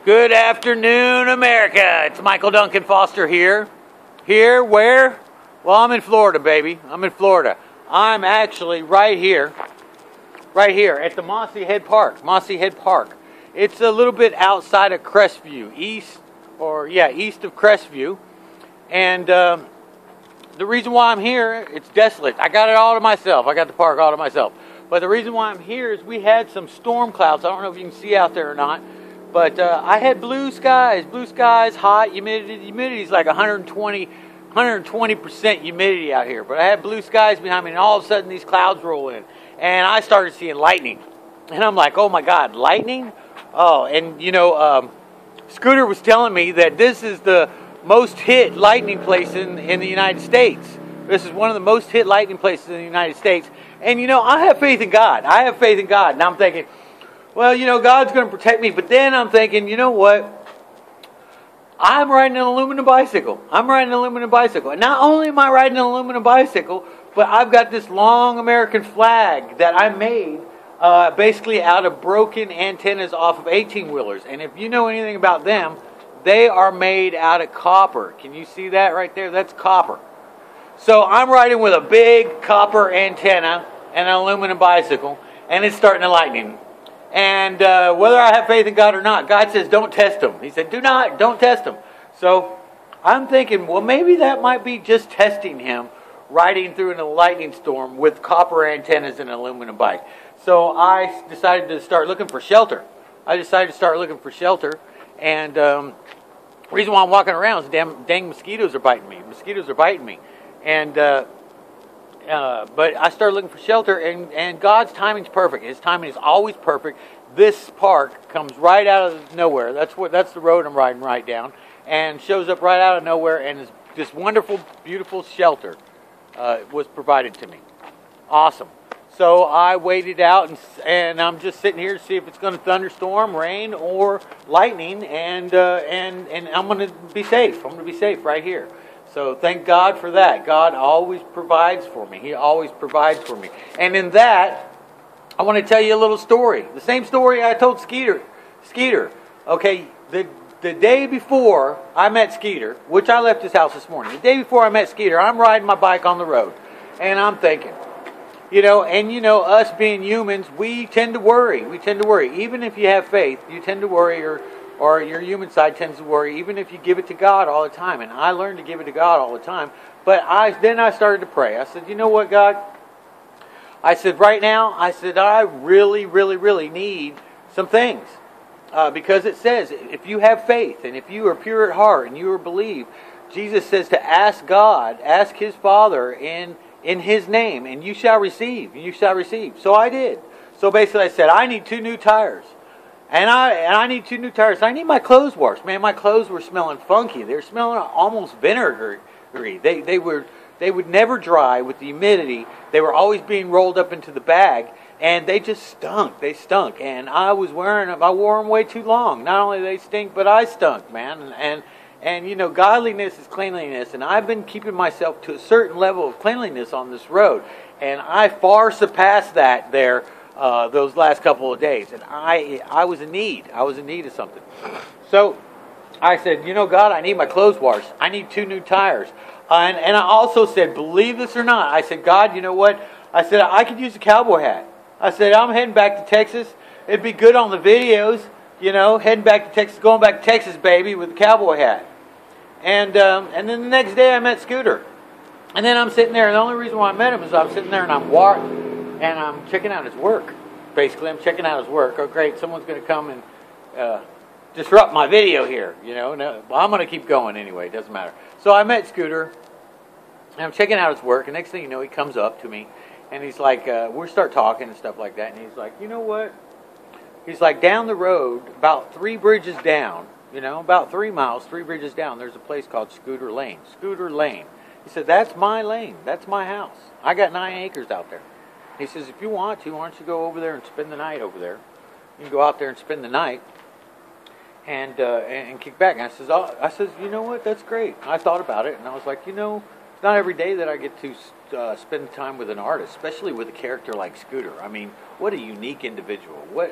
Good afternoon, America. It's Michael Duncan Foster here. Here, where? Well, I'm in Florida, baby. I'm in Florida. I'm actually right here at the Mossy Head Park. Mossy Head Park. It's a little bit outside of Crestview, east of Crestview. And the reason why I'm here, it's desolate. I got it all to myself. I got the park all to myself. But the reason why I'm here is we had some storm clouds. I don't know if you can see out there or not. But I had blue skies, hot, humidity is like 120% humidity out here. But I had blue skies behind me, and all of a sudden these clouds roll in. And I started seeing lightning. And I'm like, oh my God, lightning? Oh, and you know, Scooter was telling me that this is the most hit lightning place in the United States. This is one of the most hit lightning places in the United States. And you know, I have faith in God. And I'm thinking, well, you know, God's going to protect me. But then I'm thinking, you know what? I'm riding an aluminum bicycle. And not only am I riding an aluminum bicycle, but I've got this long American flag that I made basically out of broken antennas off of 18-wheelers. And if you know anything about them, they are made out of copper. Can you see that right there? That's copper. So I'm riding with a big copper antenna and an aluminum bicycle, and it's starting to lightning. And whether I have faith in God or not, God says, don't test them. He said, don't test them. So I'm thinking, well, maybe that might be just testing him riding through in a lightning storm with copper antennas and an aluminum bike. So I decided to start looking for shelter. And the reason why I'm walking around is dang mosquitoes are biting me. And but I started looking for shelter, and God's timing's perfect. His timing is always perfect. This park comes right out of nowhere. That's the road I'm riding right down, and shows up right out of nowhere, and this wonderful, beautiful shelter was provided to me. Awesome. So I waited out, and I'm just sitting here to see if it's going to thunderstorm, rain, or lightning, and I'm going to be safe. I'm going to be safe right here. So thank God for that. God always provides for me. He always provides for me. And in that, I want to tell you a little story. The same story I told Skeeter. Okay, the day before I met Skeeter, which I left his house this morning. The day before I met Skeeter, I'm riding my bike on the road. And I'm thinking, us being humans, we tend to worry. Even if you have faith, you tend to worry, or your human side tends to worry, even if you give it to God all the time. And I learned to give it to God all the time. But then I started to pray. I said, you know what, God? I said, right now, I really, really, really need some things. Because it says, if you have faith, and if you are pure at heart, and you are believe, Jesus says to ask God, ask His Father in His name, and you shall receive. So I did. So basically I said, I need 2 new tires. And I need 2 new tires. I need my clothes washed. Man, my clothes were smelling funky. They were smelling almost vinegary. They would never dry with the humidity. They were always being rolled up into the bag, and they just stunk. They stunk. And I wore them way too long. Not only they stink, but I stunk, man. And you know, godliness is cleanliness, and I've been keeping myself to a certain level of cleanliness on this road, and I far surpassed that there those last couple of days, and I was in need. I was in need of something. So I said, you know, God, I need my clothes washed. I need 2 new tires. And I also said, believe this or not, I said, God, you know what? I said, I could use a cowboy hat. I said, I'm heading back to Texas. It'd be good on the videos, you know, heading back to Texas, going back to Texas, baby, with a cowboy hat. And then the next day I met Scooter. And then I'm sitting there, and the only reason why I met him is I'm sitting there and I'm checking out his work. Basically, I'm checking out his work. Oh, great, someone's going to come and disrupt my video here. You know, no, well, I'm going to keep going anyway. It doesn't matter. So I met Scooter, and I'm checking out his work. And next thing you know, he comes up to me, and he's like, we start talking and stuff like that. And he's like, you know what? He's like, down the road, about 3 bridges down, you know, about 3 miles, 3 bridges down, there's a place called Scooter Lane. He said, that's my lane. That's my house. I got 9 acres out there. He says, if you want to, why don't you go over there and spend the night over there? You can go out there and spend the night and kick back. And I says, you know what? That's great. I thought about it, and I was like, you know, it's not every day that I get to spend time with an artist, especially with a character like Scooter. I mean, what a unique individual. What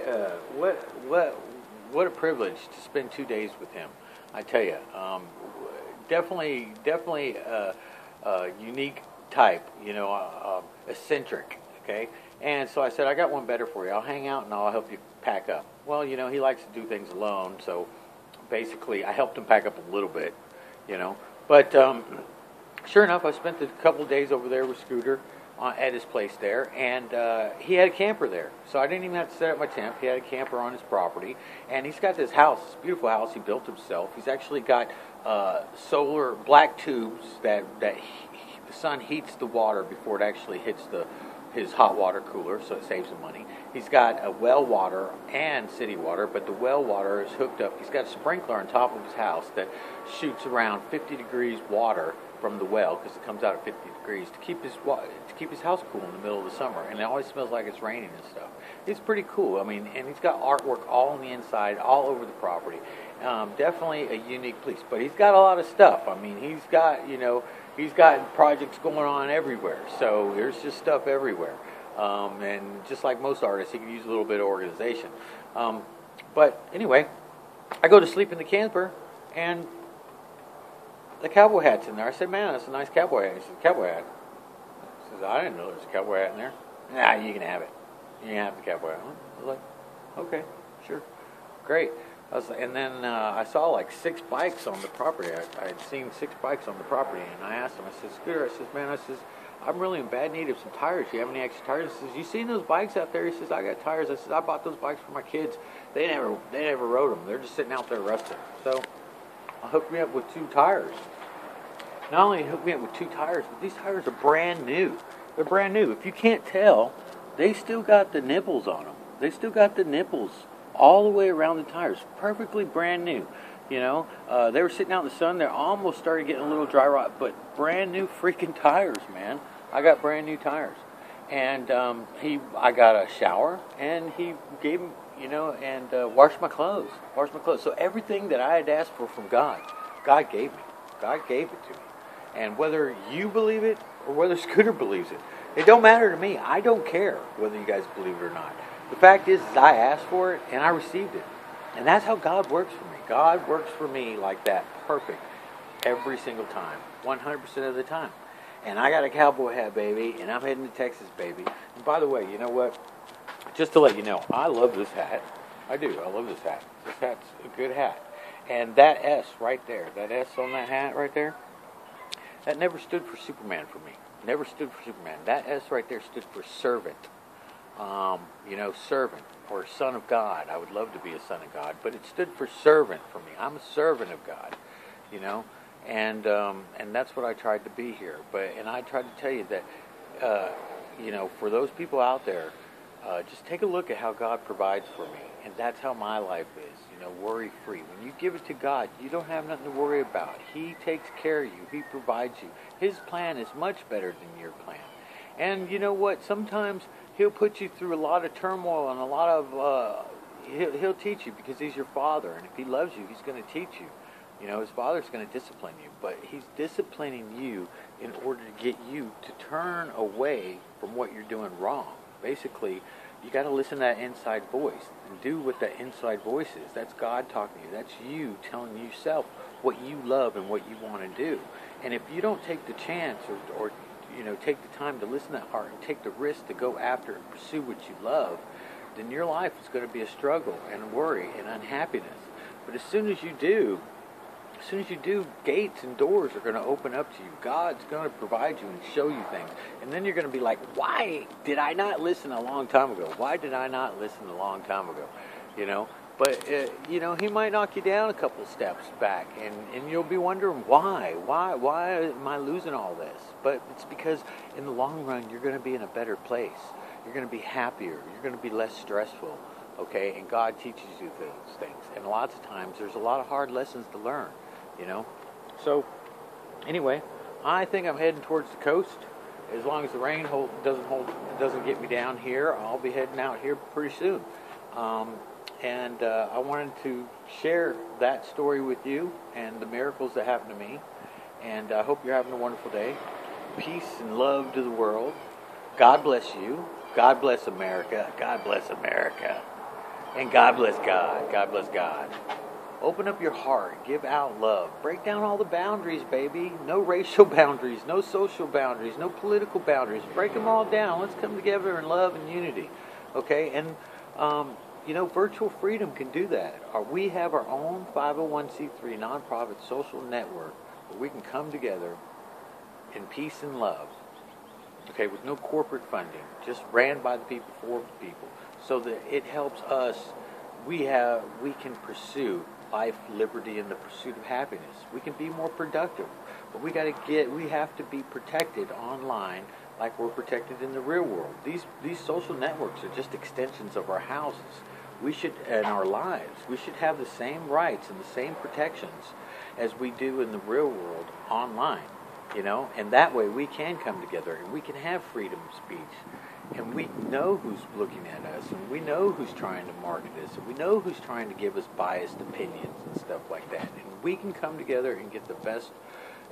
what a privilege to spend 2 days with him. I tell you, definitely unique type, eccentric, okay? And so I said, I got one better for you. I'll hang out and I'll help you pack up. Well, he likes to do things alone, so basically I helped him pack up a little bit, But sure enough, I spent a couple of days over there with Scooter at his place there, and he had a camper there. So I didn't even have to set up my tent. He had a camper on his property, and he's got this house, this beautiful house he built himself. He's actually got solar black tubes that the sun heats the water before it actually hits his hot water cooler, so it saves him money. He's got a well water and city water, but the well water is hooked up. He's got a sprinkler on top of his house that shoots around 50 degrees water from the well, because it comes out at 50 degrees to keep his house cool in the middle of the summer, and it always smells like it's raining and stuff. It's pretty cool. I mean, and he's got artwork all on the inside, all over the property. Definitely a unique place, but he's got a lot of stuff. I mean, he's got projects going on everywhere, so there's just stuff everywhere. And just like most artists, he can use a little bit of organization. But anyway, I go to sleep in the camper, and the cowboy hat's in there. I said, man, that's a nice cowboy hat. He said, cowboy hat? He says, I didn't know there was a cowboy hat in there. Nah, you can have it. You can have the cowboy hat. I was like, okay, sure, great. And then I saw like 6 bikes on the property. I had seen 6 bikes on the property, and I asked him, I said, Scooter, I'm really in bad need of some tires. Do you have any extra tires? He says, you seen those bikes out there? He says, I got tires. I said, I bought those bikes for my kids. They never rode them. They're just sitting out there rusting. So I hooked me up with 2 tires. Not only hooked me up with 2 tires, but these tires are brand new. They're brand new. If you can't tell, they still got the nipples on them. They still got the nipples all the way around the tires, perfectly brand new. They were sitting out in the sun. They almost started getting a little dry rot, but brand new freaking tires, man. I got brand new tires, and I got a shower, and he gave him, and washed my clothes. So everything that I had asked for from God, God gave me. God gave it to me, and whether you believe it or whether Scooter believes it, it don't matter to me. I don't care whether you guys believe it or not. The fact is I asked for it, and I received it. And that's how God works for me. God works for me like that, perfect, every single time, 100% of the time. And I got a cowboy hat, baby, and I'm heading to Texas, baby. And by the way, you know what? Just to let you know, I love this hat. I do. I love this hat. This hat's a good hat. And that S right there, that S on that hat right there, that never stood for Superman for me. Never stood for Superman. That S right there stood for servant. Servant or son of God. I would love to be a son of God, but it stood for servant for me. I'm a servant of God, and that's what I tried to be here. And I tried to tell you that, for those people out there, just take a look at how God provides for me, and that's how my life is. Worry-free. When you give it to God, you don't have nothing to worry about. He takes care of you. He provides you. His plan is much better than your plan. And you know what? Sometimes He'll put you through a lot of turmoil and a lot of, he'll teach you because He's your Father. And if He loves you, He's going to teach you. His Father's going to discipline you. But He's disciplining you in order to get you to turn away from what you're doing wrong. Basically, you got to listen to that inside voice and do what that inside voice is. That's God talking to you. That's you telling yourself what you love and what you want to do. And if you don't take the chance or take the time to listen to that heart and take the risk to go after and pursue what you love, then your life is going to be a struggle and worry and unhappiness. But as soon as you do, gates and doors are going to open up to you. God's going to provide you and show you things. And then you're going to be like, why did I not listen a long time ago? Why did I not listen a long time ago? But, He might knock you down a couple steps back, and you'll be wondering, why am I losing all this? But it's because in the long run, you're going to be in a better place. You're going to be happier. You're going to be less stressful, okay? And God teaches you those things. And lots of times, there's a lot of hard lessons to learn, So, anyway, I think I'm heading towards the coast. As long as the rain doesn't get me down here, I'll be heading out here pretty soon. And I wanted to share that story with you and the miracles that happened to me. And I hope you're having a wonderful day. Peace and love to the world. God bless you. God bless America. God bless America. And God bless God. God bless God. Open up your heart. Give out love. Break down all the boundaries, baby. No racial boundaries. No social boundaries. No political boundaries. Break them all down. Let's come together in love and unity. Okay? And, virtual freedom can do that. We have our own 501c3 nonprofit social network where we can come together in peace and love. Okay? With no corporate funding. Just ran by the people, for the people. So that it helps us. We can pursue life, liberty, and the pursuit of happiness. We can be more productive, but we have to be protected online like we're protected in the real world. These social networks are just extensions of our houses. And our lives. We should have the same rights and the same protections as we do in the real world online, and that way we can come together and we can have freedom of speech. And we know who's looking at us, and we know who's trying to market us, and we know who's trying to give us biased opinions and stuff like that. And we can come together and get the best,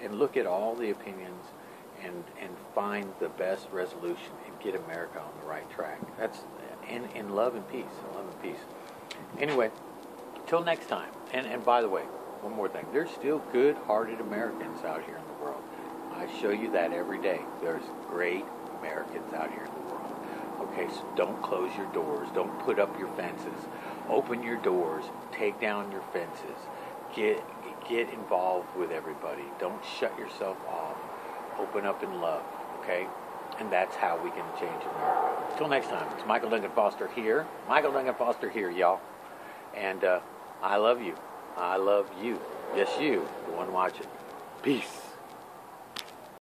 and look at all the opinions, and find the best resolution, and get America on the right track. That's in love and peace. Love and peace. Anyway, till next time. And by the way, one more thing. There's still good-hearted Americans out here in the world. I show you that every day. There's great Americans out here in the world. Okay, so don't close your doors. Don't put up your fences. Open your doors. Take down your fences. Get involved with everybody. Don't shut yourself off. Open up in love, okay? And that's how we can change America. Until next time, it's Michael Duncan Foster here. Michael Duncan Foster here, y'all. And I love you. I love you. Yes, you, the one watching. Peace.